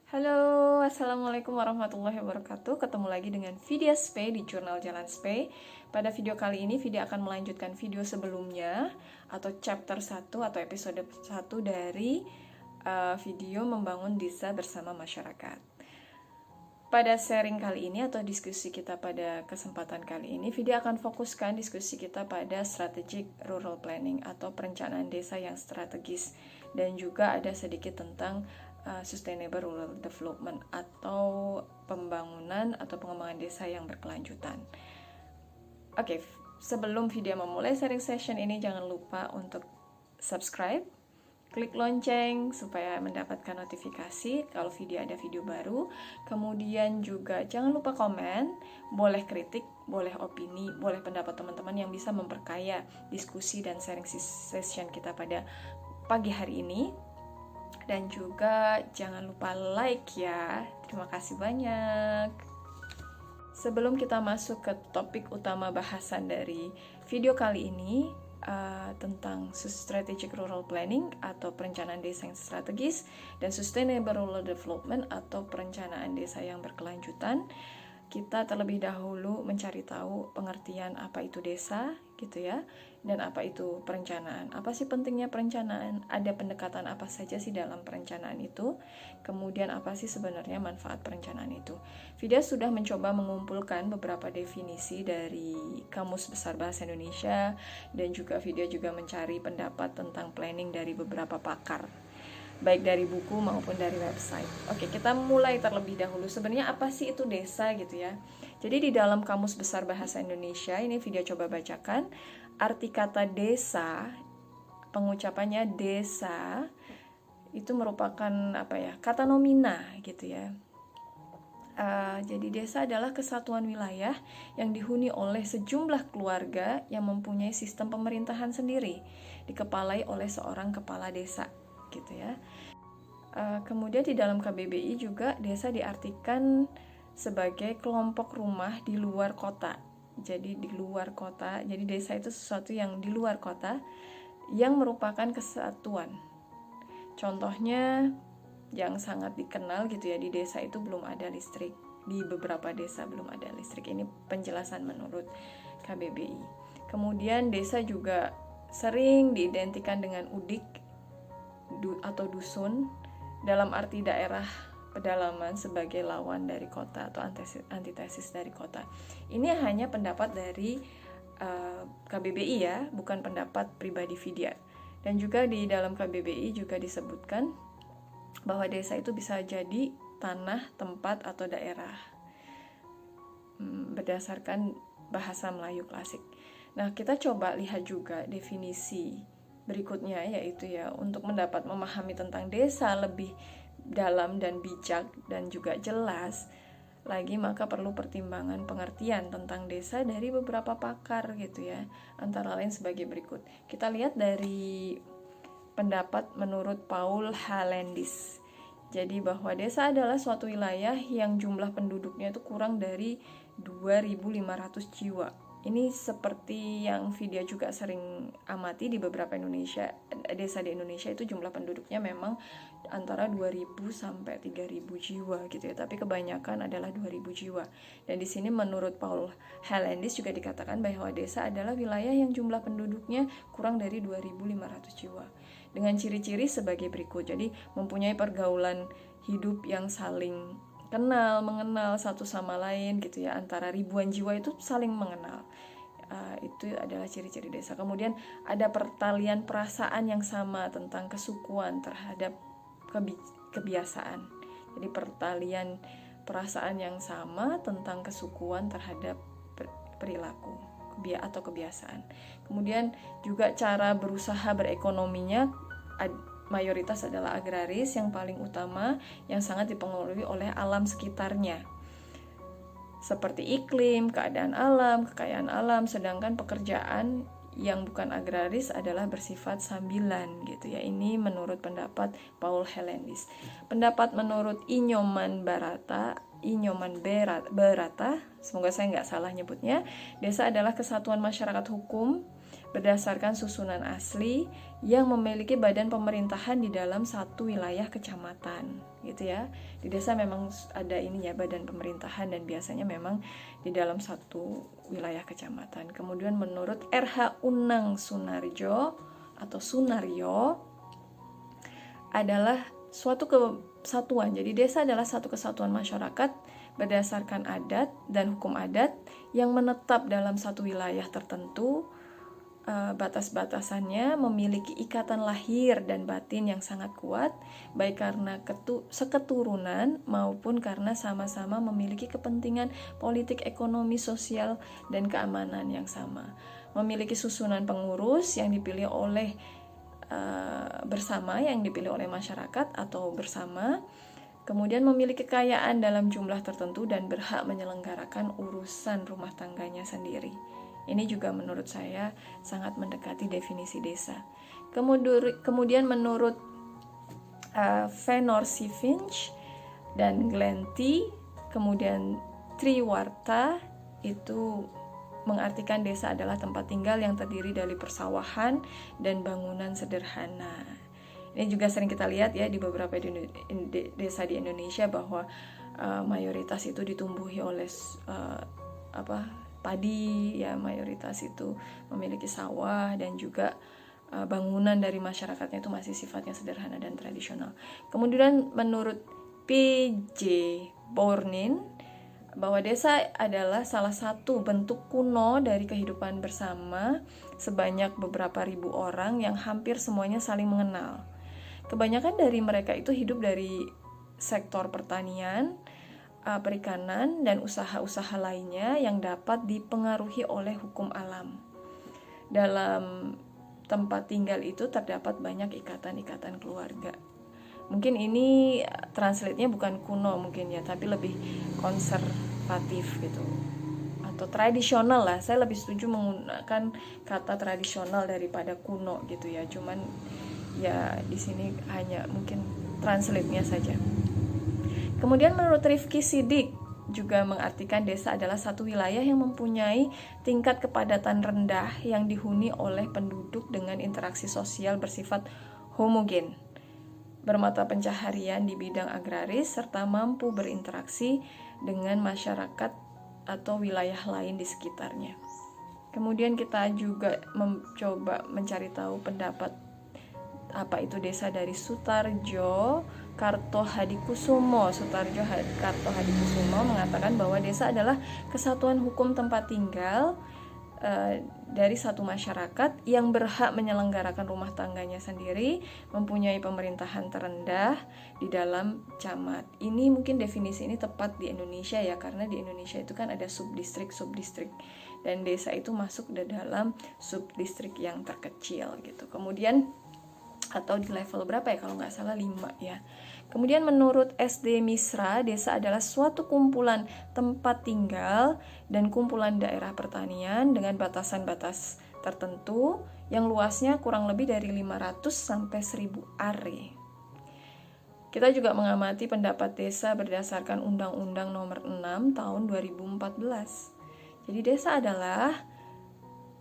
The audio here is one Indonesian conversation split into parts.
Halo, Assalamualaikum warahmatullahi wabarakatuh. Ketemu lagi dengan Vidya Spay di Jurnal Jalan Spay. Pada video kali ini, Vidya akan melanjutkan video sebelumnya atau chapter 1 atau episode 1 dari video Membangun Desa Bersama Masyarakat. Pada sharing kali ini atau diskusi kita pada kesempatan kali ini, Vidya akan fokuskan diskusi kita pada strategic rural planning atau perencanaan desa yang strategis, dan juga ada sedikit tentang sustainable rural development atau pembangunan atau pengembangan desa yang berkelanjutan. Oke, sebelum video memulai sharing session ini, jangan lupa untuk subscribe, klik lonceng supaya mendapatkan notifikasi kalau ada video baru. Kemudian juga jangan lupa komen, boleh kritik, boleh opini, boleh pendapat teman-teman yang bisa memperkaya diskusi dan sharing session kita pada pagi hari ini. Dan juga jangan lupa like ya. Terima kasih banyak. Sebelum kita masuk ke topik utama bahasan dari video kali ini, tentang strategic rural planning atau perencanaan desa yang strategis dan sustainable rural development atau perencanaan desa yang berkelanjutan, kita terlebih dahulu mencari tahu pengertian apa itu desa gitu ya, dan apa itu perencanaan. Apa sih pentingnya perencanaan? Ada pendekatan apa saja sih dalam perencanaan itu? Kemudian apa sih sebenarnya manfaat perencanaan itu? Vidya sudah mencoba mengumpulkan beberapa definisi dari Kamus Besar Bahasa Indonesia, dan juga Vidya juga mencari pendapat tentang planning dari beberapa pakar, baik dari buku maupun dari website. Oke, kita mulai terlebih dahulu. Sebenarnya apa sih itu desa gitu ya? Jadi di dalam Kamus Besar Bahasa Indonesia, ini video coba bacakan. Arti kata desa, pengucapannya desa, itu merupakan kata nomina gitu ya. Jadi desa adalah kesatuan wilayah yang dihuni oleh sejumlah keluarga yang mempunyai sistem pemerintahan sendiri, dikepalai oleh seorang kepala desa gitu ya. Kemudian di dalam KBBI juga desa diartikan sebagai kelompok rumah di luar kota. Jadi di luar kota, jadi desa itu sesuatu yang di luar kota yang merupakan kesatuan. Contohnya yang sangat dikenal gitu ya, di desa itu belum ada listrik. Di beberapa desa belum ada listrik. Ini penjelasan menurut KBBI. Kemudian desa juga sering diidentikan dengan udik atau dusun, dalam arti daerah pedalaman sebagai lawan dari kota atau antitesis dari kota. Ini hanya pendapat dari KBBI ya, bukan pendapat pribadi Vidya. Dan juga di dalam KBBI juga disebutkan bahwa desa itu bisa jadi tanah, tempat, atau daerah berdasarkan bahasa Melayu klasik. Nah, kita coba lihat juga definisi berikutnya, yaitu ya, untuk mendapat memahami tentang desa lebih dalam dan bijak dan juga jelas lagi, maka perlu pertimbangan pengertian tentang desa dari beberapa pakar gitu ya. Antara lain sebagai berikut. Kita lihat dari pendapat menurut Paul Halandis. Jadi bahwa desa adalah suatu wilayah yang jumlah penduduknya itu kurang dari 2.500 jiwa. Ini seperti yang Vidya juga sering amati di beberapa desa di Indonesia itu jumlah penduduknya memang antara 2.000 sampai 3.000 jiwa gitu ya, tapi kebanyakan adalah 2.000 jiwa. Dan di sini menurut Paul Halandis juga dikatakan bahwa desa adalah wilayah yang jumlah penduduknya kurang dari 2.500 jiwa. Dengan ciri-ciri sebagai berikut. Jadi mempunyai pergaulan hidup yang saling kenal, mengenal satu sama lain gitu ya, antara ribuan jiwa itu saling mengenal. Itu adalah ciri-ciri desa. Kemudian ada pertalian perasaan yang sama tentang kesukuan terhadap kebiasaan. Jadi pertalian perasaan yang sama tentang kesukuan terhadap perilaku atau kebiasaan. Kemudian juga cara berusaha berekonominya mayoritas adalah agraris yang paling utama, yang sangat dipengaruhi oleh alam sekitarnya seperti iklim, keadaan alam, kekayaan alam. Sedangkan pekerjaan yang bukan agraris adalah bersifat sambilan gitu ya. Ini menurut pendapat Paul Halandis. Pendapat menurut Inyoman Barata, semoga saya nggak salah nyebutnya, desa adalah kesatuan masyarakat hukum berdasarkan susunan asli yang memiliki badan pemerintahan di dalam satu wilayah kecamatan, gitu ya. Di desa memang ada ini ya, badan pemerintahan, dan biasanya memang di dalam satu wilayah kecamatan. Kemudian menurut R.H. Unang Sunarjo atau Sunaryo adalah suatu kesatuan. Jadi desa adalah satu kesatuan masyarakat berdasarkan adat dan hukum adat yang menetap dalam satu wilayah tertentu. Batas-batasannya memiliki ikatan lahir dan batin yang sangat kuat, baik karena seketurunan maupun karena sama-sama memiliki kepentingan politik, ekonomi, sosial, dan keamanan yang sama. Memiliki susunan pengurus yang dipilih oleh bersama, yang dipilih oleh masyarakat atau bersama, kemudian memiliki kekayaan dalam jumlah tertentu dan berhak menyelenggarakan urusan rumah tangganya sendiri. Ini juga menurut saya sangat mendekati definisi desa. Kemudian menurut Venor Finch dan Glenty, kemudian Triwarta, itu mengartikan desa adalah tempat tinggal yang terdiri dari persawahan dan bangunan sederhana. Ini juga sering kita lihat ya di beberapa desa di Indonesia bahwa mayoritas itu ditumbuhi oleh padi ya, mayoritas itu memiliki sawah, dan juga bangunan dari masyarakatnya itu masih sifatnya sederhana dan tradisional. Kemudian menurut P.J. Bournin bahwa desa adalah salah satu bentuk kuno dari kehidupan bersama sebanyak beberapa ribu orang yang hampir semuanya saling mengenal. Kebanyakan dari mereka itu hidup dari sektor pertanian, perikanan, dan usaha-usaha lainnya yang dapat dipengaruhi oleh hukum alam. Dalam tempat tinggal itu terdapat banyak ikatan-ikatan keluarga. Mungkin ini translate-nya bukan kuno mungkin ya, tapi lebih konservatif gitu, atau tradisional lah. Saya lebih setuju menggunakan kata tradisional daripada kuno gitu ya. Cuman ya di sini hanya mungkin translate-nya saja. Kemudian menurut Rifki Sidik juga mengartikan desa adalah satu wilayah yang mempunyai tingkat kepadatan rendah yang dihuni oleh penduduk dengan interaksi sosial bersifat homogen, bermata pencaharian di bidang agraris, serta mampu berinteraksi dengan masyarakat atau wilayah lain di sekitarnya. Kemudian kita juga mencoba mencari tahu pendapat apa itu desa dari Sutarjo Kartohadikusumo. Sutarjo Kartohadikusumo mengatakan bahwa desa adalah kesatuan hukum tempat tinggal dari satu masyarakat yang berhak menyelenggarakan rumah tangganya sendiri, mempunyai pemerintahan terendah di dalam camat. Ini mungkin definisi ini tepat di Indonesia ya, karena di Indonesia itu kan ada subdistrik, dan desa itu masuk di dalam subdistrik yang terkecil gitu. Kemudian atau di level berapa ya, kalau nggak salah 5 ya. Kemudian menurut SD Misra, desa adalah suatu kumpulan tempat tinggal dan kumpulan daerah pertanian dengan batasan-batas tertentu yang luasnya kurang lebih dari 500 sampai 1000 are. Kita juga mengamati pendapat desa berdasarkan Undang-Undang Nomor 6 Tahun 2014. Jadi desa adalah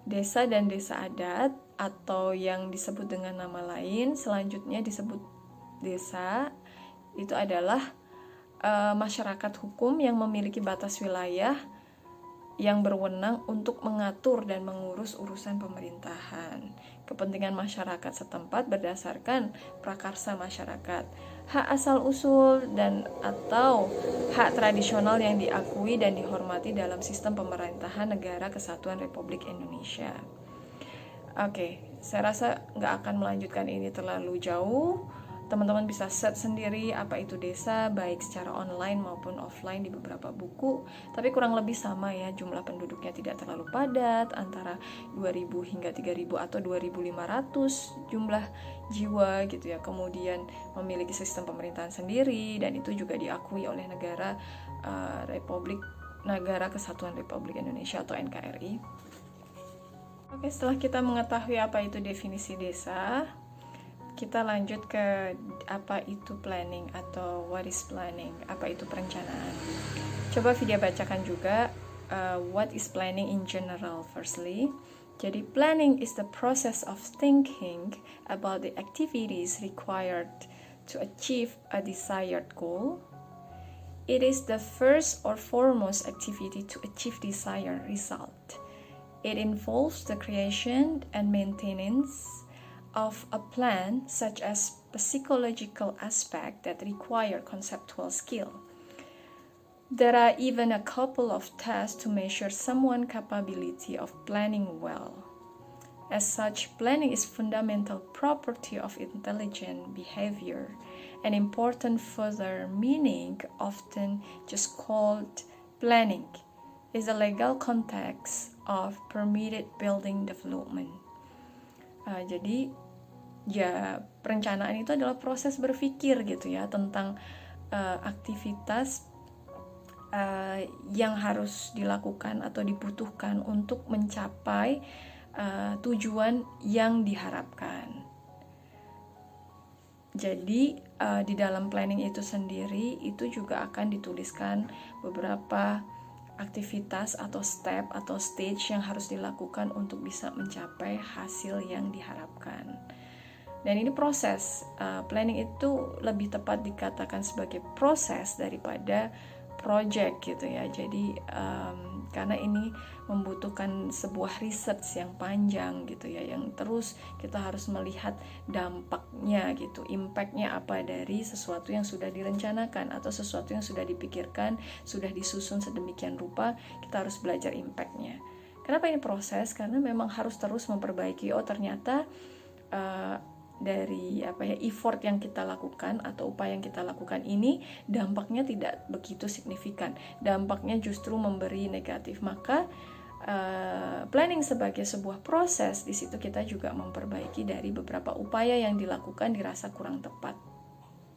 desa dan desa adat, atau yang disebut dengan nama lain selanjutnya disebut desa, itu adalah masyarakat hukum yang memiliki batas wilayah yang berwenang untuk mengatur dan mengurus urusan pemerintahan, kepentingan masyarakat setempat berdasarkan prakarsa masyarakat, hak asal-usul dan atau hak tradisional yang diakui dan dihormati dalam sistem pemerintahan negara kesatuan Republik Indonesia. Oke, saya rasa nggak akan melanjutkan ini terlalu jauh. Teman-teman bisa search sendiri apa itu desa, baik secara online maupun offline di beberapa buku. Tapi kurang lebih sama ya, jumlah penduduknya tidak terlalu padat, antara 2.000 hingga 3.000 atau 2.500 jumlah jiwa gitu ya. Kemudian memiliki sistem pemerintahan sendiri, dan itu juga diakui oleh negara Negara Kesatuan Republik Indonesia atau NKRI. Oke, setelah kita mengetahui apa itu definisi desa, kita lanjut ke apa itu planning atau what is planning, apa itu perencanaan. Coba video bacakan juga what is planning in general firstly. Jadi planning is the process of thinking about the activities required to achieve a desired goal. It is the first or foremost activity to achieve desired result. It involves the creation and maintenance of a plan, such as psychological aspect that require conceptual skill. There are even a couple of tests to measure someone's capability of planning well. As such, planning is fundamental property of intelligent behavior. An important further meaning, often just called planning, is the legal context of permitted building development. Jadi ya perencanaan itu adalah proses berpikir gitu ya tentang aktivitas yang harus dilakukan atau dibutuhkan untuk mencapai tujuan yang diharapkan. Jadi di dalam planning itu sendiri itu juga akan dituliskan beberapa aktivitas atau step atau stage yang harus dilakukan untuk bisa mencapai hasil yang diharapkan. Dan ini proses, planning itu lebih tepat dikatakan sebagai proses daripada project gitu ya. Jadi karena ini membutuhkan sebuah research yang panjang gitu ya, yang terus kita harus melihat dampaknya gitu, impactnya apa dari sesuatu yang sudah direncanakan atau sesuatu yang sudah dipikirkan, sudah disusun sedemikian rupa, kita harus belajar impactnya. Kenapa ini proses? Karena memang harus terus memperbaiki, ternyata dari effort yang kita lakukan atau upaya yang kita lakukan ini dampaknya tidak begitu signifikan, dampaknya justru memberi negatif. Maka planning sebagai sebuah proses, di situ kita juga memperbaiki dari beberapa upaya yang dilakukan dirasa kurang tepat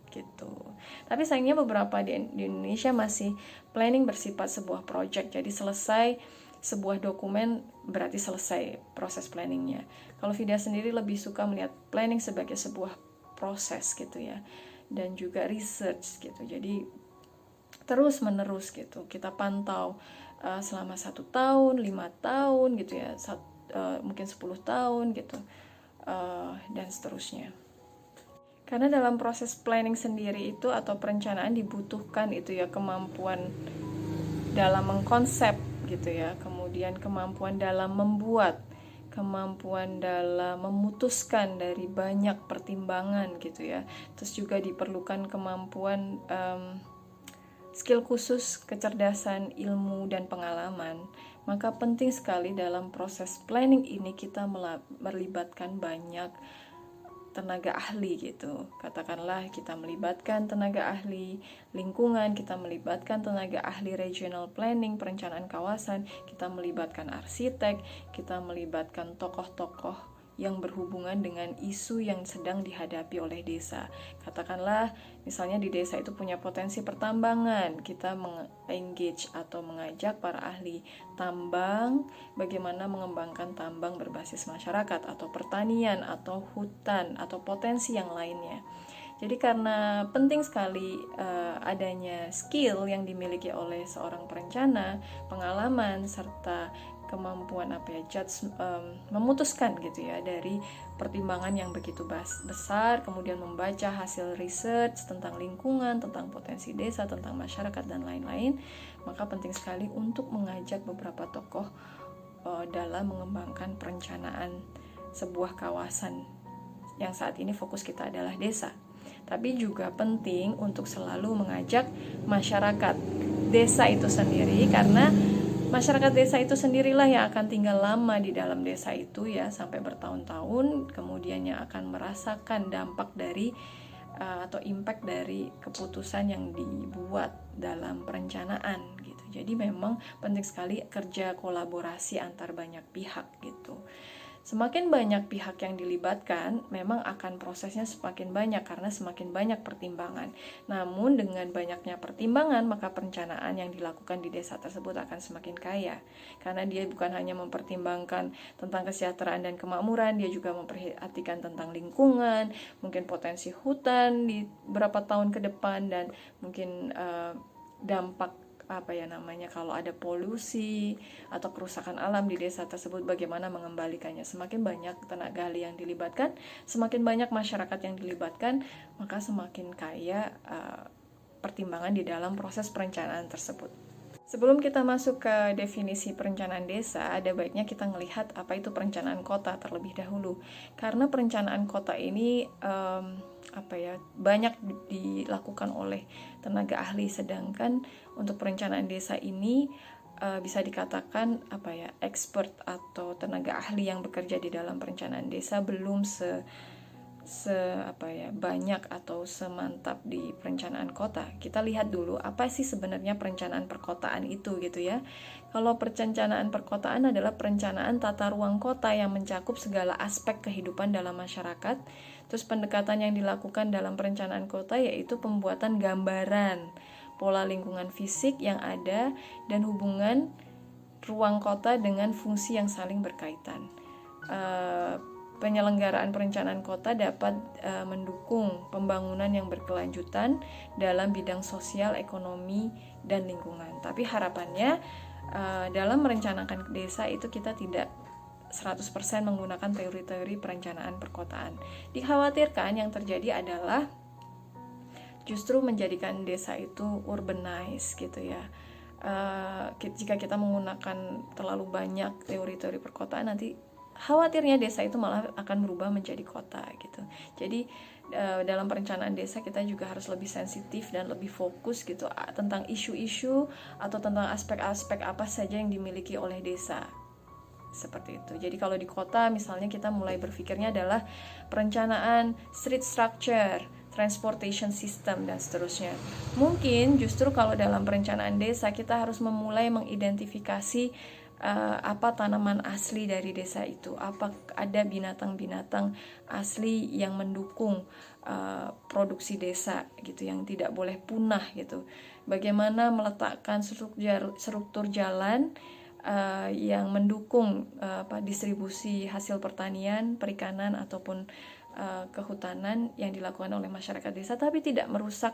gitu. Tapi sayangnya beberapa di Indonesia masih planning bersifat sebuah project, jadi selesai sebuah dokumen berarti selesai proses planningnya. Kalau Vidya sendiri lebih suka melihat planning sebagai sebuah proses gitu ya, dan juga research gitu. Jadi terus menerus gitu kita pantau selama 1 tahun, 5 tahun gitu ya, mungkin 10 tahun gitu, dan seterusnya. Karena dalam proses planning sendiri itu atau perencanaan dibutuhkan itu ya kemampuan dalam mengkonsep gitu ya, kemudian kemampuan dalam membuat, kemampuan dalam memutuskan dari banyak pertimbangan gitu ya. Terus juga diperlukan kemampuan skill khusus, kecerdasan, ilmu, dan pengalaman. Maka penting sekali dalam proses planning ini kita melibatkan banyak tenaga ahli gitu. Katakanlah kita melibatkan tenaga ahli lingkungan, kita melibatkan tenaga ahli regional planning, perencanaan kawasan, kita melibatkan arsitek, kita melibatkan tokoh-tokoh yang berhubungan dengan isu yang sedang dihadapi oleh desa. Katakanlah misalnya di desa itu punya potensi pertambangan, kita mengengage atau mengajak para ahli tambang bagaimana mengembangkan tambang berbasis masyarakat atau pertanian atau hutan atau potensi yang lainnya. Jadi karena penting sekali adanya skill yang dimiliki oleh seorang perencana, pengalaman serta kemampuan memutuskan gitu ya dari pertimbangan yang begitu besar, kemudian membaca hasil research tentang lingkungan, tentang potensi desa, tentang masyarakat dan lain-lain. Maka penting sekali untuk mengajak beberapa tokoh dalam mengembangkan perencanaan sebuah kawasan yang saat ini fokus kita adalah desa. Tapi juga penting untuk selalu mengajak masyarakat desa itu sendiri, karena masyarakat desa itu sendirilah yang akan tinggal lama di dalam desa itu ya, sampai bertahun-tahun, kemudian yang akan merasakan dampak dari atau impact dari keputusan yang dibuat dalam perencanaan gitu. Jadi memang penting sekali kerja kolaborasi antar banyak pihak gitu. Semakin banyak pihak yang dilibatkan, memang akan prosesnya semakin banyak karena semakin banyak pertimbangan. Namun dengan banyaknya pertimbangan, maka perencanaan yang dilakukan di desa tersebut akan semakin kaya. Karena dia bukan hanya mempertimbangkan tentang kesejahteraan dan kemakmuran, dia juga memperhatikan tentang lingkungan, mungkin potensi hutan di beberapa tahun ke depan, dan mungkin dampak kalau ada polusi atau kerusakan alam di desa tersebut, bagaimana mengembalikannya. Semakin banyak tenaga ahli yang dilibatkan, semakin banyak masyarakat yang dilibatkan, maka semakin kaya pertimbangan di dalam proses perencanaan tersebut. Sebelum kita masuk ke definisi perencanaan desa, ada baiknya kita melihat apa itu perencanaan kota terlebih dahulu. Karena perencanaan kota ini banyak dilakukan oleh tenaga ahli, sedangkan untuk perencanaan desa ini bisa dikatakan expert atau tenaga ahli yang bekerja di dalam perencanaan desa belum banyak atau semantap di perencanaan kota. Kita lihat dulu apa sih sebenarnya perencanaan perkotaan itu gitu ya. Kalau perencanaan perkotaan adalah perencanaan tata ruang kota yang mencakup segala aspek kehidupan dalam masyarakat. Terus pendekatan yang dilakukan dalam perencanaan kota yaitu pembuatan gambaran pola lingkungan fisik yang ada dan hubungan ruang kota dengan fungsi yang saling berkaitan. Penyelenggaraan perencanaan kota dapat mendukung pembangunan yang berkelanjutan dalam bidang sosial, ekonomi, dan lingkungan. Tapi harapannya dalam merencanakan desa itu kita tidak 100% menggunakan teori-teori perencanaan perkotaan. Dikhawatirkan yang terjadi adalah justru menjadikan desa itu urbanize gitu ya. Jika kita menggunakan terlalu banyak teori-teori perkotaan, nanti khawatirnya desa itu malah akan berubah menjadi kota gitu. Jadi dalam perencanaan desa kita juga harus lebih sensitif dan lebih fokus gitu tentang isu-isu atau tentang aspek-aspek apa saja yang dimiliki oleh desa. Seperti itu. Jadi kalau di kota misalnya kita mulai berpikirnya adalah perencanaan street structure, transportation system, dan seterusnya. Mungkin justru kalau dalam perencanaan desa kita harus memulai mengidentifikasi apa tanaman asli dari desa itu, apa ada binatang-binatang asli yang mendukung produksi desa gitu, yang tidak boleh punah gitu. Bagaimana meletakkan struktur jalan yang mendukung distribusi hasil pertanian, perikanan ataupun kehutanan yang dilakukan oleh masyarakat desa, tapi tidak merusak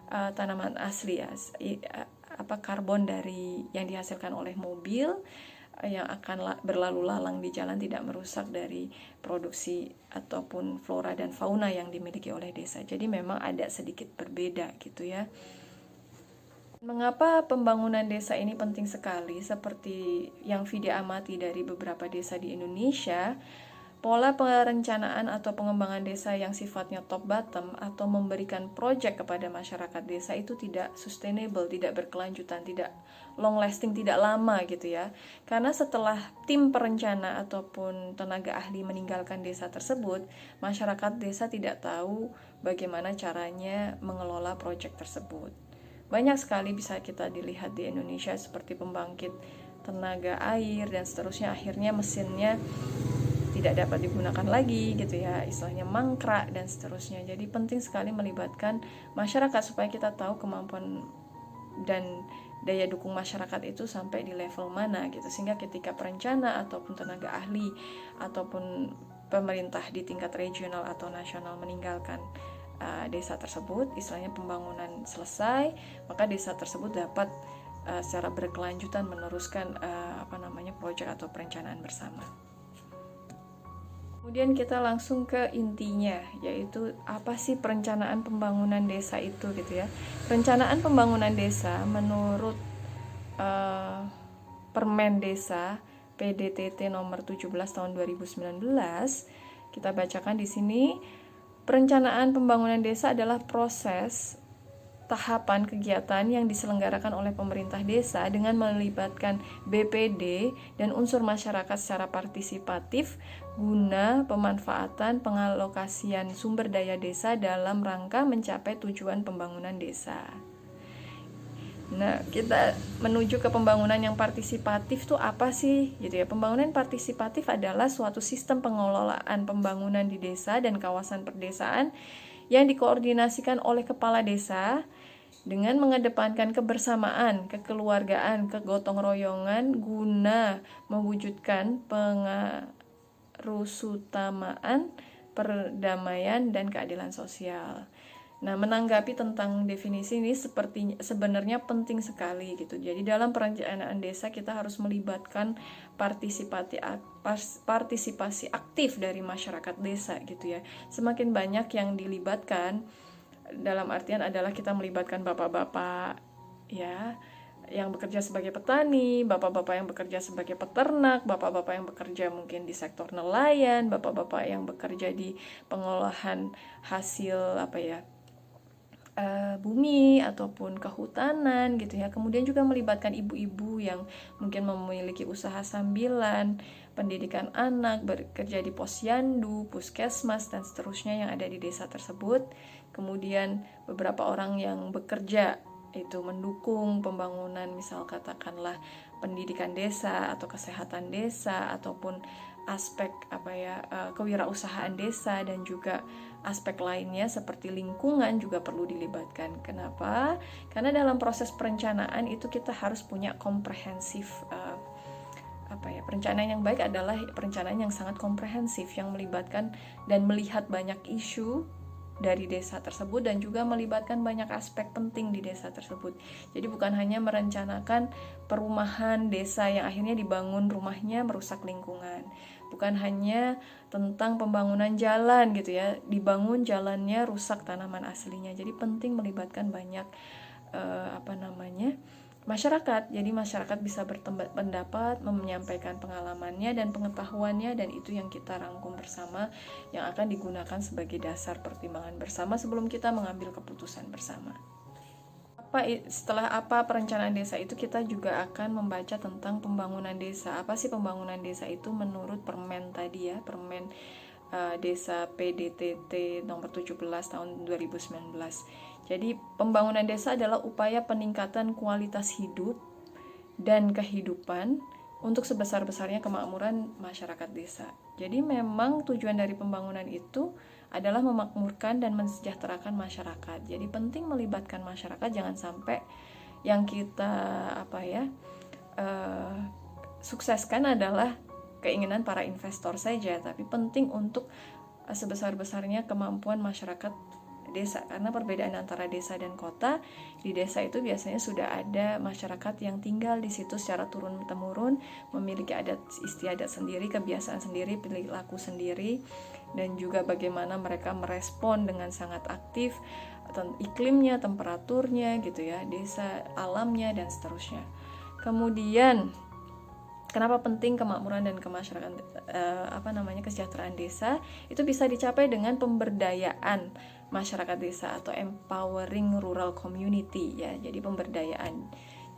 tanaman asli ya, karbon dari yang dihasilkan oleh mobil yang akan berlalu lalang di jalan tidak merusak dari produksi ataupun flora dan fauna yang dimiliki oleh desa. Jadi memang ada sedikit berbeda gitu ya. Mengapa pembangunan desa ini penting sekali? Seperti yang Vidya amati dari beberapa desa di Indonesia, pola perencanaan atau pengembangan desa yang sifatnya top bottom atau memberikan proyek kepada masyarakat desa itu tidak sustainable, tidak berkelanjutan, tidak long lasting, tidak lama gitu ya. Karena setelah tim perencana ataupun tenaga ahli meninggalkan desa tersebut, masyarakat desa tidak tahu bagaimana caranya mengelola proyek tersebut. Banyak sekali bisa kita dilihat di Indonesia seperti pembangkit tenaga air dan seterusnya, akhirnya mesinnya tidak dapat digunakan lagi gitu ya, istilahnya mangkrak dan seterusnya. Jadi penting sekali melibatkan masyarakat supaya kita tahu kemampuan dan daya dukung masyarakat itu sampai di level mana gitu, sehingga ketika perencana ataupun tenaga ahli ataupun pemerintah di tingkat regional atau nasional meninggalkan desa tersebut, istilahnya pembangunan selesai, maka desa tersebut dapat secara berkelanjutan meneruskan proyek atau perencanaan bersama. Kemudian kita langsung ke intinya, yaitu apa sih perencanaan pembangunan desa itu gitu ya. Perencanaan pembangunan desa menurut Permen Desa PDTT nomor 17 tahun 2019, kita bacakan di sini. Perencanaan pembangunan desa adalah proses tahapan kegiatan yang diselenggarakan oleh pemerintah desa dengan melibatkan BPD dan unsur masyarakat secara partisipatif guna pemanfaatan pengalokasian sumber daya desa dalam rangka mencapai tujuan pembangunan desa. Nah, kita menuju ke pembangunan yang partisipatif tuh apa sih? Gitu ya. Pembangunan partisipatif adalah suatu sistem pengelolaan pembangunan di desa dan kawasan perdesaan yang dikoordinasikan oleh kepala desa dengan mengedepankan kebersamaan, kekeluargaan, kegotong royongan guna mewujudkan pengarusutamaan, perdamaian, dan keadilan sosial. Nah, menanggapi tentang definisi ini sebenarnya penting sekali gitu. Jadi dalam perencanaan desa kita harus melibatkan partisipasi aktif dari masyarakat desa gitu ya. Semakin banyak yang dilibatkan, dalam artian adalah kita melibatkan bapak-bapak ya yang bekerja sebagai petani, bapak-bapak yang bekerja sebagai peternak, bapak-bapak yang bekerja mungkin di sektor nelayan, bapak-bapak yang bekerja di pengolahan hasil bumi ataupun kehutanan gitu ya. Kemudian juga melibatkan ibu-ibu yang mungkin memiliki usaha sambilan, pendidikan anak, bekerja di posyandu, puskesmas dan seterusnya yang ada di desa tersebut. Kemudian beberapa orang yang bekerja itu mendukung pembangunan, misal katakanlah pendidikan desa atau kesehatan desa ataupun aspek kewirausahaan desa, dan juga aspek lainnya seperti lingkungan juga perlu dilibatkan. Kenapa? Karena dalam proses perencanaan itu kita harus punya komprehensif perencanaan yang baik adalah perencanaan yang sangat komprehensif yang melibatkan dan melihat banyak isu dari desa tersebut dan juga melibatkan banyak aspek penting di desa tersebut. Jadi bukan hanya merencanakan perumahan desa yang akhirnya dibangun rumahnya merusak lingkungan. Bukan hanya tentang pembangunan jalan gitu ya, dibangun jalannya rusak tanaman aslinya. Jadi penting melibatkan banyak masyarakat. Jadi masyarakat bisa berpendapat, menyampaikan pengalamannya dan pengetahuannya, dan itu yang kita rangkum bersama yang akan digunakan sebagai dasar pertimbangan bersama sebelum kita mengambil keputusan bersama. Setelah perencanaan desa itu kita juga akan membaca tentang pembangunan desa. Apa sih pembangunan desa itu menurut Permen tadi ya, Permen Desa PDTT nomor 17 tahun 2019. Jadi pembangunan desa adalah upaya peningkatan kualitas hidup dan kehidupan untuk sebesar-besarnya kemakmuran masyarakat desa. Jadi memang tujuan dari pembangunan itu adalah memakmurkan dan mensejahterakan masyarakat. Jadi penting melibatkan masyarakat, jangan sampai yang kita sukseskan adalah keinginan para investor saja, tapi penting untuk sebesar-besarnya kemampuan masyarakat desa. Karena perbedaan antara desa dan kota, di desa itu biasanya sudah ada masyarakat yang tinggal di situ secara turun-temurun, memiliki adat istiadat sendiri, kebiasaan sendiri, perilaku sendiri, dan juga bagaimana mereka merespon dengan sangat aktif iklimnya, temperaturnya gitu ya, desa, alamnya dan seterusnya. Kemudian kenapa penting kemakmuran dan kemasyarakatan kesejahteraan desa? Itu bisa dicapai dengan pemberdayaan masyarakat desa atau empowering rural community ya. Jadi pemberdayaan.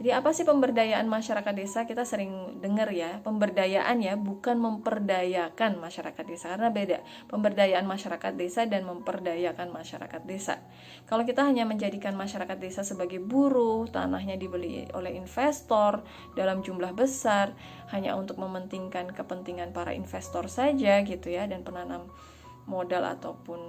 Jadi apa sih pemberdayaan masyarakat desa? Kita sering dengar ya, pemberdayaan ya, bukan memperdayakan masyarakat desa, karena beda pemberdayaan masyarakat desa dan memperdayakan masyarakat desa. Kalau kita hanya menjadikan masyarakat desa sebagai buruh, tanahnya dibeli oleh investor dalam jumlah besar hanya untuk mementingkan kepentingan para investor saja gitu ya, dan penanam modal ataupun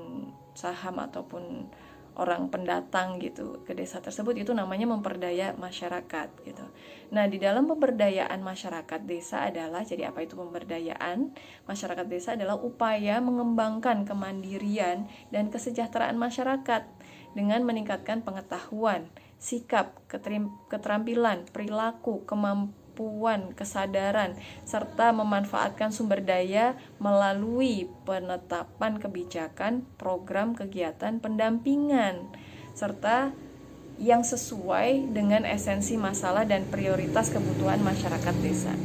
saham ataupun orang pendatang gitu ke desa tersebut, itu namanya memperdaya masyarakat gitu. Nah, di dalam pemberdayaan masyarakat desa adalah, jadi apa itu pemberdayaan? Masyarakat desa adalah upaya mengembangkan kemandirian dan kesejahteraan masyarakat dengan meningkatkan pengetahuan, sikap, keterampilan, perilaku, kemampuan, kesadaran, serta memanfaatkan sumber daya melalui penetapan kebijakan, program kegiatan pendampingan, serta yang sesuai dengan esensi masalah dan prioritas kebutuhan masyarakat desa.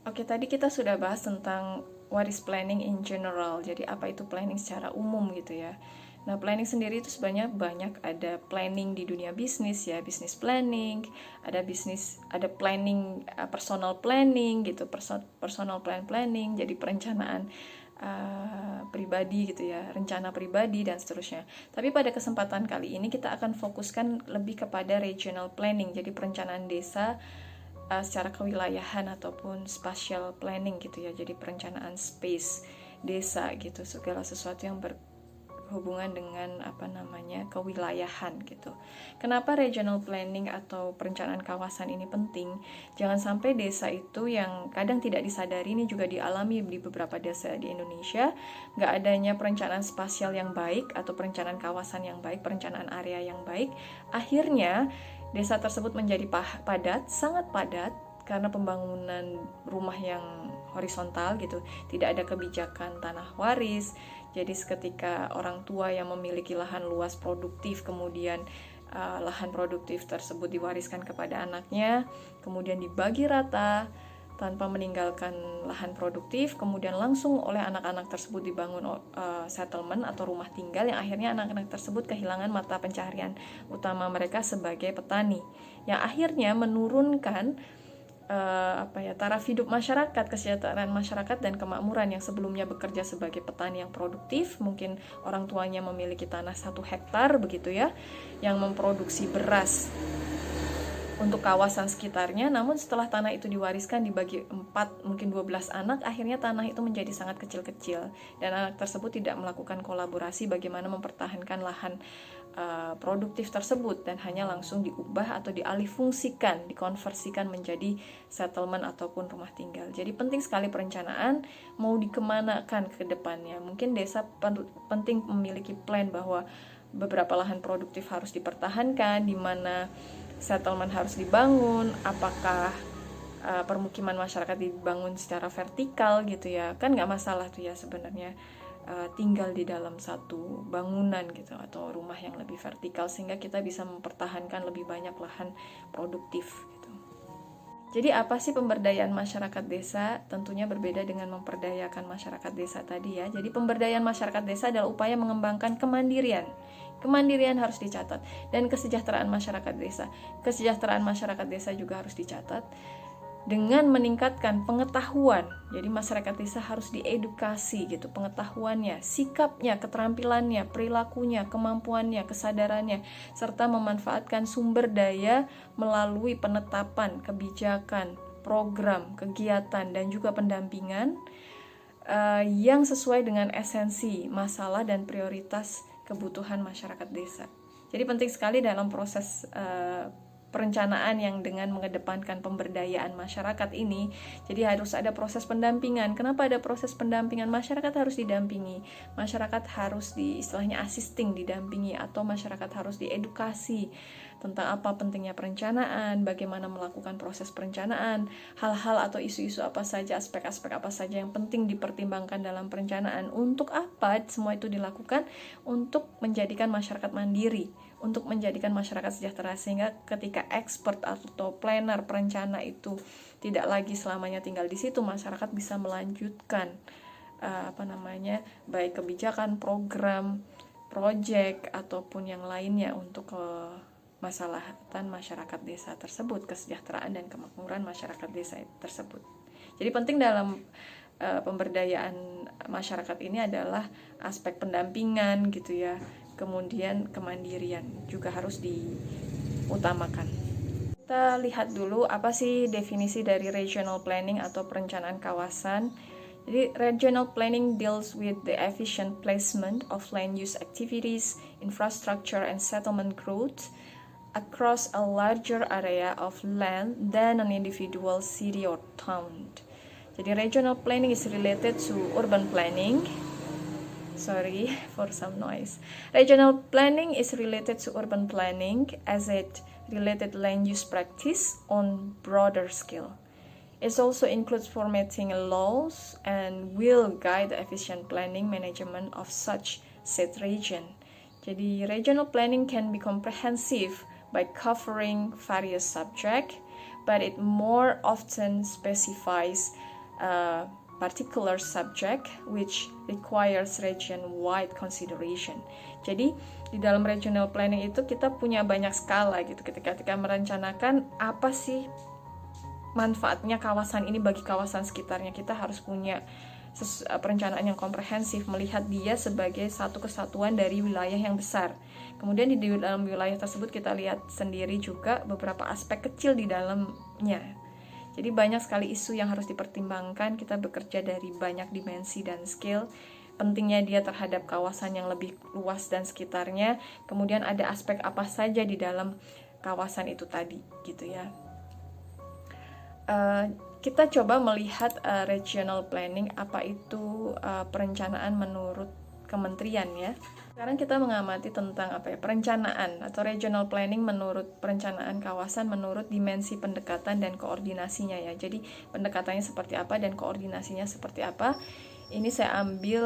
Oke, tadi kita sudah bahas tentang what is planning in general. Jadi apa itu planning secara umum gitu ya. Nah, planning sendiri itu sebenarnya banyak, ada planning di dunia bisnis ya, business planning, ada planning, personal planning gitu, personal planning, jadi perencanaan pribadi gitu ya, rencana pribadi dan seterusnya. Tapi pada kesempatan kali ini kita akan fokuskan lebih kepada regional planning, jadi perencanaan desa secara kewilayahan ataupun spatial planning gitu ya, jadi perencanaan space desa gitu, segala sesuatu yang berhubungan dengan kewilayahan gitu. Kenapa regional planning atau perencanaan kawasan ini penting? Jangan sampai desa itu yang kadang tidak disadari, ini juga dialami di beberapa desa di Indonesia, nggak adanya perencanaan spasial yang baik atau perencanaan kawasan yang baik, perencanaan area yang baik. Akhirnya desa tersebut menjadi padat, sangat padat, karena pembangunan rumah yang horizontal gitu, tidak ada kebijakan tanah waris. Jadi seketika orang tua yang memiliki lahan luas produktif, kemudian lahan produktif tersebut diwariskan kepada anaknya, kemudian dibagi rata tanpa meninggalkan lahan produktif, kemudian langsung oleh anak-anak tersebut dibangun settlement atau rumah tinggal, yang akhirnya anak-anak tersebut kehilangan mata pencaharian utama mereka sebagai petani, yang akhirnya menurunkan taraf hidup masyarakat, kesejahteraan masyarakat dan kemakmuran. Yang sebelumnya bekerja sebagai petani yang produktif, mungkin orang tuanya memiliki tanah 1 hektar begitu ya, yang memproduksi beras untuk kawasan sekitarnya, namun setelah tanah itu diwariskan dibagi 4, mungkin 12 anak, akhirnya tanah itu menjadi sangat kecil-kecil, dan anak tersebut tidak melakukan kolaborasi bagaimana mempertahankan lahan produktif tersebut, dan hanya langsung diubah atau dialihfungsikan, dikonversikan menjadi settlement ataupun rumah tinggal. Jadi penting sekali perencanaan, mau dikemanakan ke depannya. Mungkin desa penting memiliki plan bahwa beberapa lahan produktif harus dipertahankan, di mana settlement harus dibangun, apakah permukiman masyarakat dibangun secara vertikal gitu ya, kan nggak masalah tuh ya sebenarnya, tinggal di dalam satu bangunan gitu atau rumah yang lebih vertikal, sehingga kita bisa mempertahankan lebih banyak lahan produktif gitu. Jadi apa sih pemberdayaan masyarakat desa? Tentunya berbeda dengan memperdayakan masyarakat desa tadi ya. Jadi pemberdayaan masyarakat desa adalah upaya mengembangkan kemandirian. Kemandirian harus dicatat, dan kesejahteraan masyarakat desa. Kesejahteraan masyarakat desa juga harus dicatat dengan meningkatkan pengetahuan. Jadi masyarakat desa harus diedukasi gitu, pengetahuannya, sikapnya, keterampilannya, perilakunya, kemampuannya, kesadarannya, serta memanfaatkan sumber daya melalui penetapan kebijakan, program, kegiatan, dan juga pendampingan yang sesuai dengan esensi, masalah, dan prioritas kebutuhan masyarakat desa. Jadi penting sekali dalam proses perencanaan yang dengan mengedepankan pemberdayaan masyarakat ini, jadi harus ada proses pendampingan. Kenapa ada proses pendampingan? Masyarakat harus didampingi, masyarakat harus istilahnya assisting, didampingi, atau masyarakat harus diedukasi tentang apa pentingnya perencanaan, bagaimana melakukan proses perencanaan, hal-hal atau isu-isu apa saja, aspek-aspek apa saja yang penting dipertimbangkan dalam perencanaan. Untuk apa semua itu dilakukan? Untuk menjadikan masyarakat mandiri, untuk menjadikan masyarakat sejahtera, sehingga ketika expert atau planner perencana itu tidak lagi selamanya tinggal di situ, masyarakat bisa melanjutkan baik kebijakan, program, project ataupun yang lainnya untuk kemaslahatan masyarakat desa tersebut, kesejahteraan dan kemakmuran masyarakat desa tersebut. Jadi penting dalam pemberdayaan masyarakat ini adalah aspek pendampingan gitu ya. Kemudian kemandirian juga harus diutamakan. Kita lihat dulu apa sih definisi dari regional planning atau perencanaan kawasan. Jadi regional planning deals with the efficient placement of land use activities, infrastructure and settlement growth across a larger area of land than an individual city or town. Jadi regional planning is related to urban planning. Sorry for some noise. Regional planning is related to urban planning as it related land use practice on broader scale. It also includes formatting laws and will guide the efficient planning management of such said region. Jadi regional planning can be comprehensive by covering various subjects, but it more often specifies particular subject which requires region-wide consideration. Jadi di dalam regional planning itu kita punya banyak skala gitu. Ketika merencanakan apa sih manfaatnya kawasan ini bagi kawasan sekitarnya, kita harus punya perencanaan yang komprehensif, melihat dia sebagai satu kesatuan dari wilayah yang besar. Kemudian di dalam wilayah tersebut kita lihat sendiri juga beberapa aspek kecil di dalamnya. Jadi banyak sekali isu yang harus dipertimbangkan, kita bekerja dari banyak dimensi dan scale. pentingnya dia terhadap kawasan yang lebih luas dan sekitarnya, kemudian ada aspek apa saja di dalam kawasan itu tadi gitu ya. Kita coba melihat regional planning, apa itu perencanaan menurut kementerian ya. Sekarang kita mengamati tentang perencanaan atau regional planning menurut perencanaan kawasan menurut dimensi pendekatan dan koordinasinya ya. Jadi pendekatannya seperti apa dan koordinasinya seperti apa. Ini saya ambil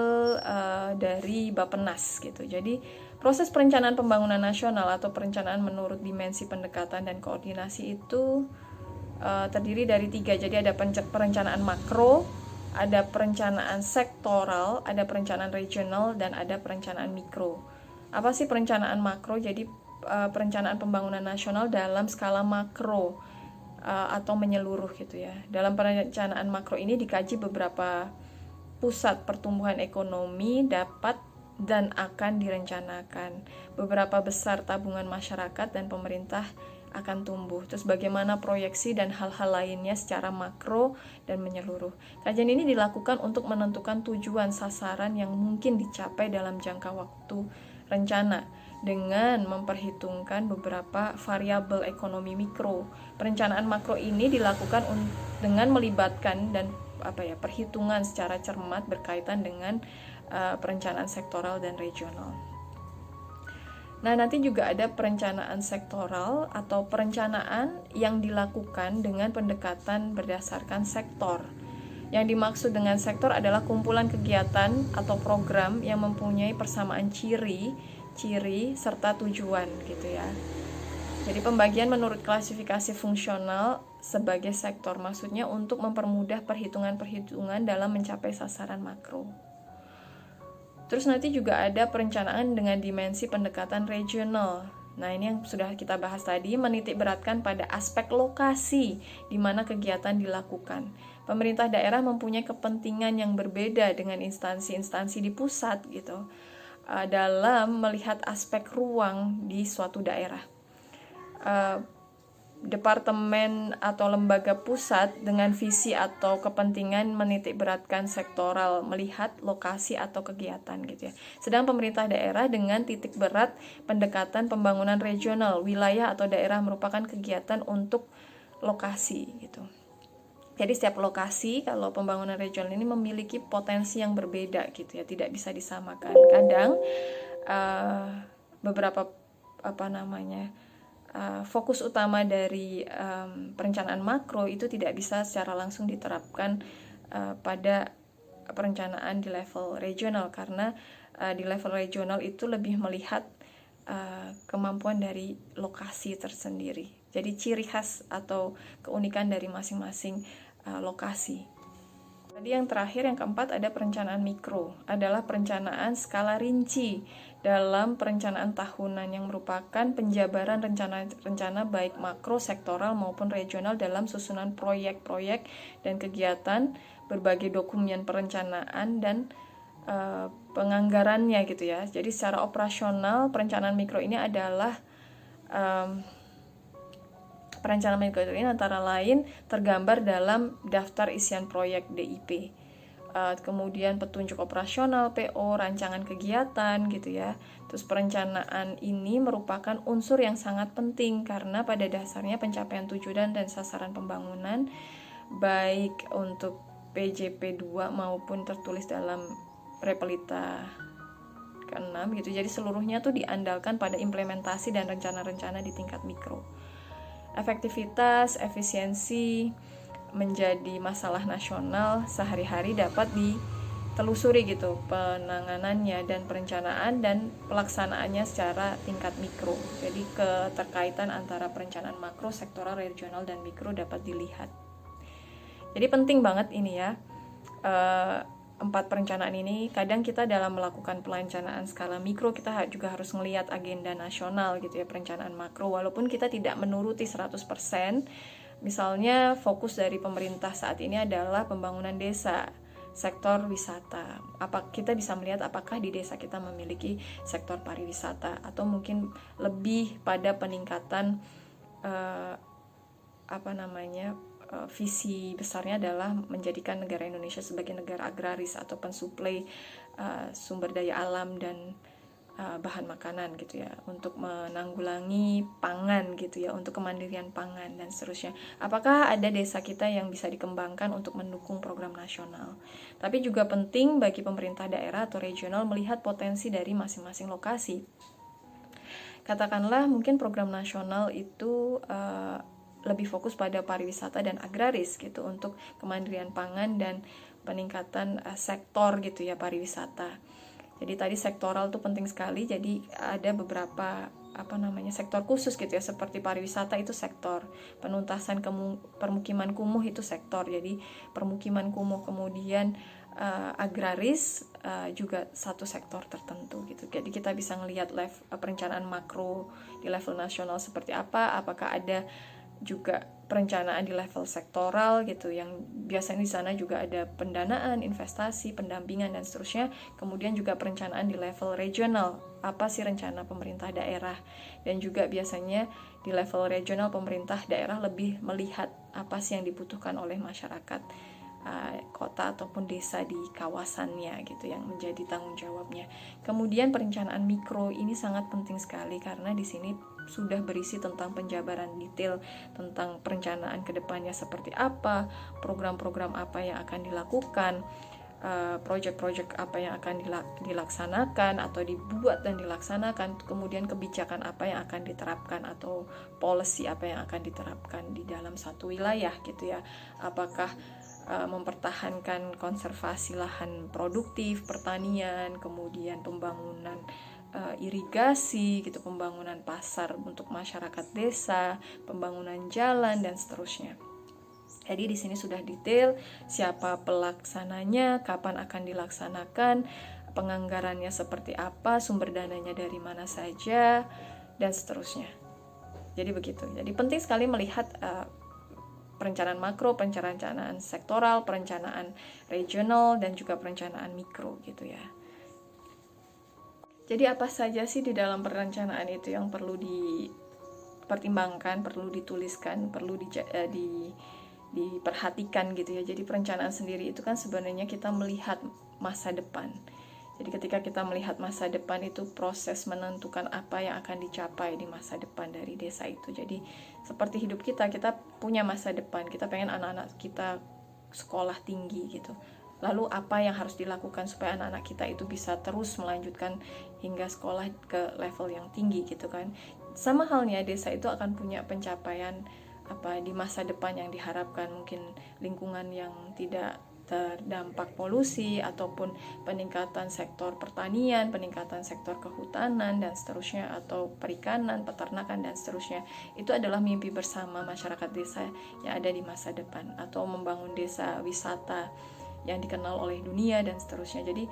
dari Bappenas gitu. Jadi proses perencanaan pembangunan nasional atau perencanaan menurut dimensi pendekatan dan koordinasi itu terdiri dari 3. Jadi ada perencanaan makro, ada perencanaan sektoral, ada perencanaan regional, dan ada perencanaan mikro. Apa sih perencanaan makro? Jadi perencanaan pembangunan nasional dalam skala makro atau menyeluruh gitu ya. Dalam perencanaan makro ini dikaji beberapa pusat pertumbuhan ekonomi dapat dan akan direncanakan. Beberapa besar tabungan masyarakat dan pemerintah akan tumbuh. Terus bagaimana proyeksi dan hal-hal lainnya secara makro dan menyeluruh. Kajian ini dilakukan untuk menentukan tujuan sasaran yang mungkin dicapai dalam jangka waktu rencana dengan memperhitungkan beberapa variabel ekonomi mikro. Perencanaan makro ini dilakukan dengan melibatkan dan perhitungan secara cermat berkaitan dengan perencanaan sektoral dan regional. Nah, nanti juga ada perencanaan sektoral atau perencanaan yang dilakukan dengan pendekatan berdasarkan sektor. Yang dimaksud dengan sektor adalah kumpulan kegiatan atau program yang mempunyai persamaan ciri serta tujuan gitu ya. Jadi pembagian menurut klasifikasi fungsional sebagai sektor, maksudnya untuk mempermudah perhitungan-perhitungan dalam mencapai sasaran makro. Terus nanti juga ada perencanaan dengan dimensi pendekatan regional. Nah, ini yang sudah kita bahas tadi, menitik beratkan pada aspek lokasi di mana kegiatan dilakukan. Pemerintah daerah mempunyai kepentingan yang berbeda dengan instansi-instansi di pusat gitu, dalam melihat aspek ruang di suatu daerah. Departemen atau lembaga pusat dengan visi atau kepentingan menitik beratkan sektoral, melihat lokasi atau kegiatan gitu ya. Sedang pemerintah daerah dengan titik berat pendekatan pembangunan regional, wilayah atau daerah merupakan kegiatan untuk lokasi gitu. Jadi setiap lokasi kalau pembangunan regional ini memiliki potensi yang berbeda gitu ya, tidak bisa disamakan. Kadang beberapa fokus utama dari perencanaan makro itu tidak bisa secara langsung diterapkan pada perencanaan di level regional, karena di level regional itu lebih melihat kemampuan dari lokasi tersendiri. Jadi ciri khas atau keunikan dari masing-masing lokasi. Tadi yang terakhir, yang keempat, ada perencanaan mikro, adalah perencanaan skala rinci dalam perencanaan tahunan yang merupakan penjabaran rencana baik makro, sektoral maupun regional dalam susunan proyek-proyek dan kegiatan, berbagai dokumen perencanaan dan penganggarannya gitu ya. Jadi secara operasional perencanaan mikro ini adalah perencanaan mikro ini antara lain tergambar dalam daftar isian proyek DIP, kemudian petunjuk operasional PO, rancangan kegiatan gitu ya. Terus perencanaan ini merupakan unsur yang sangat penting karena pada dasarnya pencapaian tujuan dan sasaran pembangunan baik untuk PJP 2 maupun tertulis dalam Repelita ke-6 gitu. Jadi seluruhnya tuh diandalkan pada implementasi dan rencana-rencana di tingkat mikro. Efektivitas, efisiensi menjadi masalah nasional sehari-hari dapat ditelusuri gitu penanganannya dan perencanaan dan pelaksanaannya secara tingkat mikro. Jadi keterkaitan antara perencanaan makro, sektoral, regional, dan mikro dapat dilihat. Jadi penting banget ini ya, 4 perencanaan ini. Kadang kita dalam melakukan perencanaan skala mikro kita juga harus melihat agenda nasional gitu ya, perencanaan makro, walaupun kita tidak menuruti 100%. Misalnya fokus dari pemerintah saat ini adalah pembangunan desa, sektor wisata. Kita bisa melihat apakah di desa kita memiliki sektor pariwisata, atau mungkin lebih pada peningkatan visi besarnya adalah menjadikan negara Indonesia sebagai negara agraris atau pensuplai sumber daya alam dan bahan makanan gitu ya, untuk menanggulangi pangan gitu ya, untuk kemandirian pangan dan seterusnya. Apakah ada desa kita yang bisa dikembangkan untuk mendukung program nasional? Tapi juga penting bagi pemerintah daerah atau regional melihat potensi dari masing-masing lokasi. Katakanlah mungkin program nasional itu lebih fokus pada pariwisata dan agraris gitu, untuk kemandirian pangan dan peningkatan sektor gitu ya pariwisata. Jadi tadi sektoral itu penting sekali. Jadi ada beberapa sektor khusus gitu ya, seperti pariwisata itu sektor, penuntasan permukiman kumuh itu sektor. Jadi permukiman kumuh, kemudian agraris juga satu sektor tertentu gitu. Jadi kita bisa ngelihat perencanaan makro di level nasional seperti apa, apakah ada juga perencanaan di level sektoral gitu, yang biasanya di sana juga ada pendanaan, investasi, pendampingan dan seterusnya. Kemudian juga perencanaan di level regional, apa sih rencana pemerintah daerah, dan juga biasanya di level regional pemerintah daerah lebih melihat apa sih yang dibutuhkan oleh masyarakat kota ataupun desa di kawasannya gitu, yang menjadi tanggung jawabnya. Kemudian perencanaan mikro ini sangat penting sekali, karena di sini sudah berisi tentang penjabaran detail tentang perencanaan kedepannya seperti apa, program-program apa yang akan dilakukan, proyek-proyek apa yang akan dilaksanakan atau dibuat dan dilaksanakan, kemudian kebijakan apa yang akan diterapkan atau policy apa yang akan diterapkan di dalam satu wilayah gitu ya. Apakah mempertahankan konservasi lahan produktif, pertanian, kemudian pembangunan irigasi gitu, pembangunan pasar untuk masyarakat desa, pembangunan jalan dan seterusnya. Jadi di sini sudah detail siapa pelaksananya, kapan akan dilaksanakan, penganggarannya seperti apa, sumber dananya dari mana saja dan seterusnya. Jadi begitu. Jadi penting sekali melihat perencanaan makro, perencanaan sektoral, perencanaan regional, dan juga perencanaan mikro gitu ya. Jadi apa saja sih di dalam perencanaan itu yang perlu dipertimbangkan, perlu dituliskan, perlu diperhatikan gitu ya. Jadi perencanaan sendiri itu kan sebenarnya kita melihat masa depan. Jadi ketika kita melihat masa depan itu proses menentukan apa yang akan dicapai di masa depan dari desa itu. Jadi seperti hidup kita punya masa depan, kita pengen anak-anak kita sekolah tinggi gitu. Lalu apa yang harus dilakukan supaya anak-anak kita itu bisa terus melanjutkan hingga sekolah ke level yang tinggi gitu kan. Sama halnya desa itu akan punya pencapaian di masa depan yang diharapkan, mungkin lingkungan yang tidak terdampak polusi, ataupun peningkatan sektor pertanian, peningkatan sektor kehutanan dan seterusnya, atau perikanan, peternakan dan seterusnya. Itu adalah mimpi bersama masyarakat desa yang ada di masa depan, atau membangun desa wisata yang dikenal oleh dunia dan seterusnya. Jadi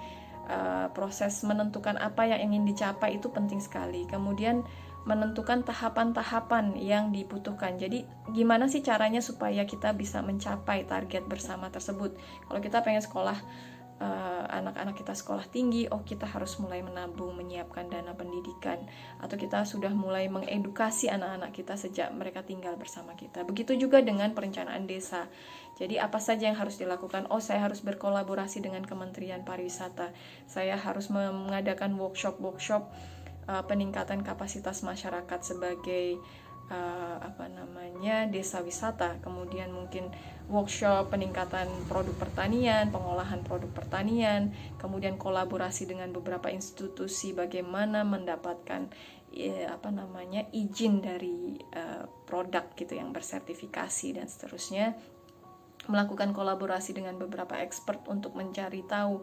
proses menentukan apa yang ingin dicapai itu penting sekali. Kemudian menentukan tahapan-tahapan yang dibutuhkan. Jadi gimana sih caranya supaya kita bisa mencapai target bersama tersebut. Kalau kita pengen sekolah, anak-anak kita sekolah tinggi, kita harus mulai menabung, menyiapkan dana pendidikan, atau kita sudah mulai mengedukasi anak-anak kita sejak mereka tinggal bersama kita. Begitu juga dengan perencanaan desa. Jadi apa saja yang harus dilakukan? Saya harus berkolaborasi dengan Kementerian Pariwisata. Saya harus mengadakan workshop peningkatan kapasitas masyarakat sebagai desa wisata. Kemudian mungkin workshop peningkatan produk pertanian, pengolahan produk pertanian, kemudian kolaborasi dengan beberapa institusi bagaimana mendapatkan izin dari produk gitu yang bersertifikasi dan seterusnya. Melakukan kolaborasi dengan beberapa expert untuk mencari tahu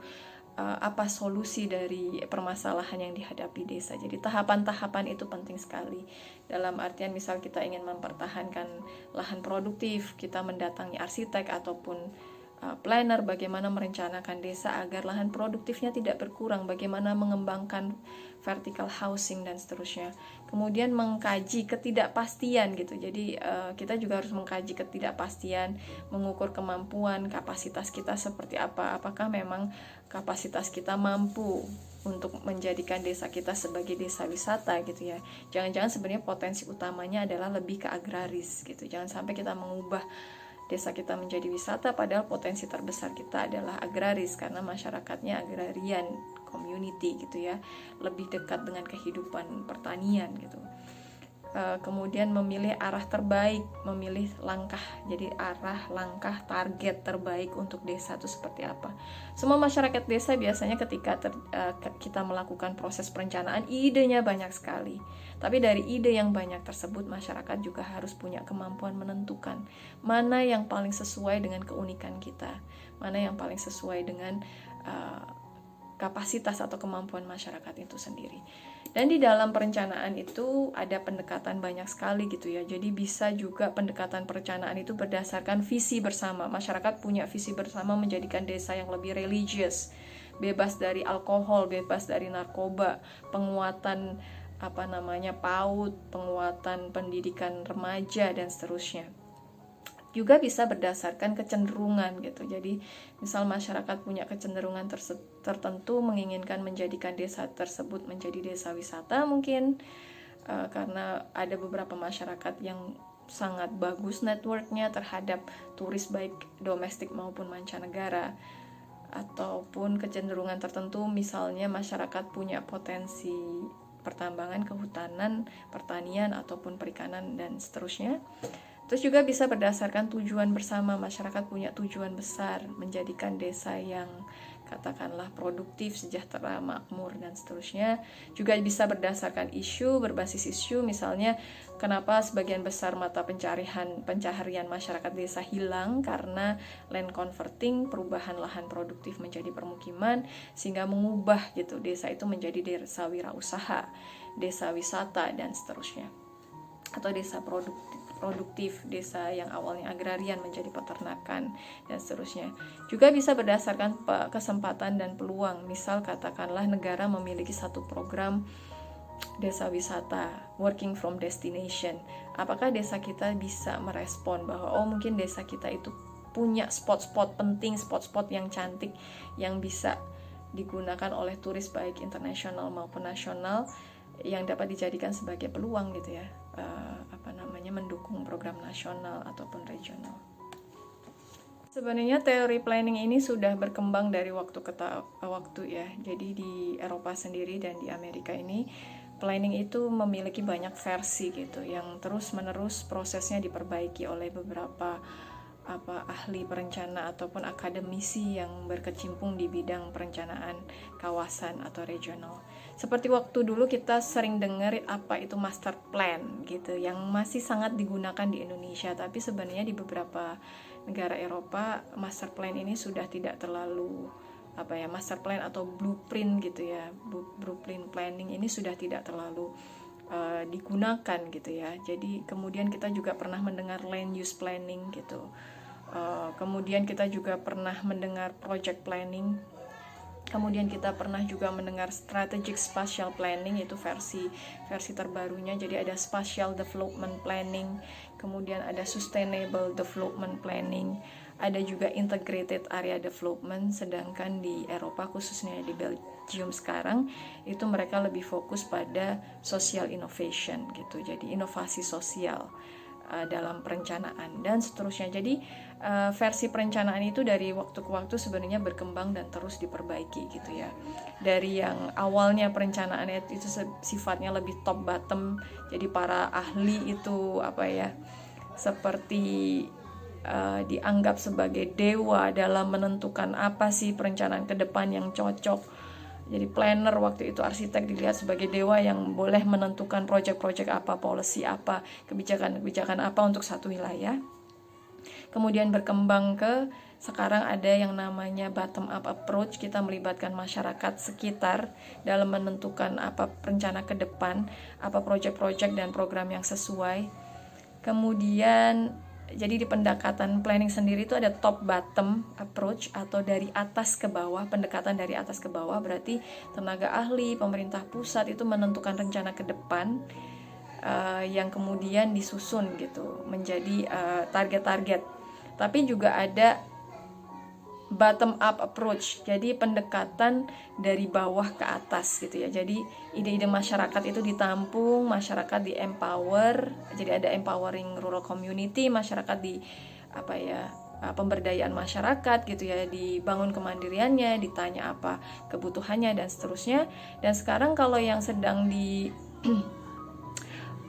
apa solusi dari permasalahan yang dihadapi desa. Jadi tahapan-tahapan itu penting sekali. Dalam artian misal kita ingin mempertahankan lahan produktif, kita mendatangi arsitek ataupun planner bagaimana merencanakan desa agar lahan produktifnya tidak berkurang, bagaimana mengembangkan vertical housing dan seterusnya. Kemudian mengkaji ketidakpastian gitu. Jadi kita juga harus mengkaji ketidakpastian, mengukur kemampuan, kapasitas kita seperti apa. Apakah memang kapasitas kita mampu untuk menjadikan desa kita sebagai desa wisata gitu ya. Jangan-jangan sebenarnya potensi utamanya adalah lebih ke agraris gitu. Jangan sampai kita mengubah desa kita menjadi wisata, padahal potensi terbesar kita adalah agraris karena masyarakatnya agrarian community gitu ya, lebih dekat dengan kehidupan pertanian gitu. Kemudian memilih arah terbaik, memilih langkah, jadi arah, langkah, target terbaik untuk desa itu seperti apa. Semua masyarakat desa biasanya ketika kita melakukan proses perencanaan, idenya banyak sekali. Tapi dari ide yang banyak tersebut, masyarakat juga harus punya kemampuan menentukan mana yang paling sesuai dengan keunikan kita, mana yang paling sesuai dengan kapasitas atau kemampuan masyarakat itu sendiri. Dan di dalam perencanaan itu ada pendekatan banyak sekali gitu ya. Jadi bisa juga pendekatan perencanaan itu berdasarkan visi bersama. Masyarakat punya visi bersama menjadikan desa yang lebih religious, bebas dari alkohol, bebas dari narkoba, penguatan PAUD, penguatan pendidikan remaja dan seterusnya. Juga bisa berdasarkan kecenderungan gitu. Jadi misal masyarakat punya kecenderungan tertentu menginginkan menjadikan desa tersebut menjadi desa wisata mungkin karena ada beberapa masyarakat yang sangat bagus networknya terhadap turis baik domestik maupun mancanegara, ataupun kecenderungan tertentu misalnya masyarakat punya potensi pertambangan, kehutanan, pertanian ataupun perikanan dan seterusnya. Terus juga bisa berdasarkan tujuan bersama, masyarakat punya tujuan besar menjadikan desa yang katakanlah produktif, sejahtera, makmur dan seterusnya. Juga bisa berdasarkan isu, berbasis isu, misalnya kenapa sebagian besar mata pencaharian masyarakat desa hilang karena land converting, perubahan lahan produktif menjadi permukiman, sehingga mengubah gitu desa itu menjadi desa wirausaha, desa wisata dan seterusnya. Atau desa produktif, desa yang awalnya agrarian menjadi peternakan dan seterusnya. Juga bisa berdasarkan kesempatan dan peluang. Misal katakanlah negara memiliki satu program desa wisata, working from destination. Apakah desa kita bisa merespon bahwa mungkin desa kita itu punya spot-spot penting, spot-spot yang cantik yang bisa digunakan oleh turis baik internasional maupun nasional yang dapat dijadikan sebagai peluang gitu ya, mendukung program nasional ataupun regional. Sebenarnya teori planning ini sudah berkembang dari waktu ke waktu ya. Jadi di Eropa sendiri dan di Amerika ini planning itu memiliki banyak versi gitu, yang terus-menerus prosesnya diperbaiki oleh beberapa ahli perencana ataupun akademisi yang berkecimpung di bidang perencanaan kawasan atau regional. Seperti waktu dulu kita sering dengar apa itu master plan gitu, yang masih sangat digunakan di Indonesia, tapi sebenarnya di beberapa negara Eropa master plan ini sudah tidak terlalu master plan atau blueprint gitu ya, blueprint planning ini sudah tidak terlalu digunakan gitu ya. Jadi kemudian kita juga pernah mendengar land use planning gitu. Kemudian kita juga pernah mendengar project planning. Kemudian kita pernah juga mendengar strategic spatial planning, itu versi terbarunya. Jadi ada spatial development planning, kemudian ada sustainable development planning, ada juga integrated area development. Sedangkan di Eropa khususnya di Belgium sekarang itu mereka lebih fokus pada social innovation gitu. Jadi inovasi sosial dalam perencanaan dan seterusnya. Jadi versi perencanaan itu dari waktu ke waktu sebenarnya berkembang dan terus diperbaiki gitu ya. Dari yang awalnya perencanaan itu sifatnya lebih top bottom, jadi para ahli itu seperti dianggap sebagai dewa dalam menentukan apa sih perencanaan ke depan yang cocok. Jadi planner waktu itu, arsitek dilihat sebagai dewa yang boleh menentukan proyek-proyek apa, policy apa, kebijakan-kebijakan apa untuk satu wilayah. Kemudian berkembang ke sekarang ada yang namanya bottom up approach, kita melibatkan masyarakat sekitar dalam menentukan apa rencana ke depan, apa proyek-proyek dan program yang sesuai. Kemudian jadi di pendekatan planning sendiri itu ada top bottom approach atau dari atas ke bawah. Pendekatan dari atas ke bawah berarti tenaga ahli, pemerintah pusat itu menentukan rencana ke depan yang kemudian disusun gitu menjadi target-target. Tapi juga ada bottom up approach, jadi pendekatan dari bawah ke atas gitu ya. Jadi ide-ide masyarakat itu ditampung, masyarakat di empower, jadi ada empowering rural community, masyarakat pemberdayaan masyarakat gitu ya, dibangun kemandiriannya, ditanya apa kebutuhannya dan seterusnya. Dan sekarang kalau yang sedang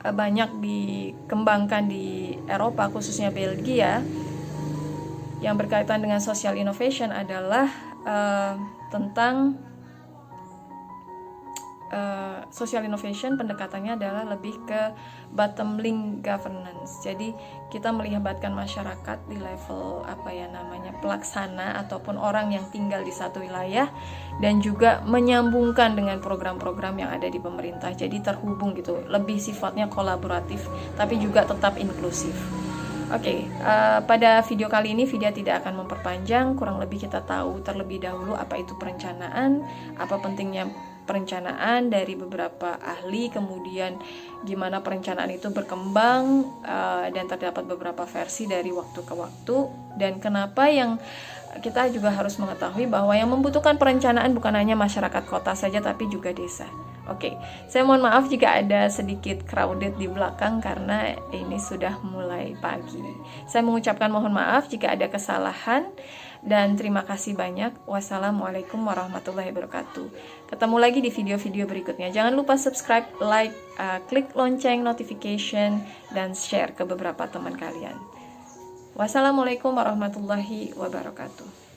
banyak dikembangkan di Eropa, khususnya Belgia, yang berkaitan dengan social innovation adalah tentang social innovation. Pendekatannya adalah lebih ke bottom line governance. Jadi kita melibatkan masyarakat di level pelaksana ataupun orang yang tinggal di satu wilayah, dan juga menyambungkan dengan program-program yang ada di pemerintah. Jadi terhubung gitu, lebih sifatnya kolaboratif tapi juga tetap inklusif. Oke, pada video kali ini Vidya tidak akan memperpanjang. Kurang lebih kita tahu terlebih dahulu apa itu perencanaan, apa pentingnya perencanaan dari beberapa ahli, kemudian gimana perencanaan itu berkembang, dan terdapat beberapa versi dari waktu ke waktu, dan kenapa yang kita juga harus mengetahui bahwa yang membutuhkan perencanaan bukan hanya masyarakat kota saja tapi juga desa. Oke, saya mohon maaf jika ada sedikit crowded di belakang karena ini sudah mulai pagi. Saya mengucapkan mohon maaf jika ada kesalahan, dan terima kasih banyak. Wassalamualaikum warahmatullahi wabarakatuh. Ketemu lagi di video-video berikutnya. Jangan lupa subscribe, like, klik lonceng notification, dan share ke beberapa teman kalian. Wassalamualaikum warahmatullahi wabarakatuh.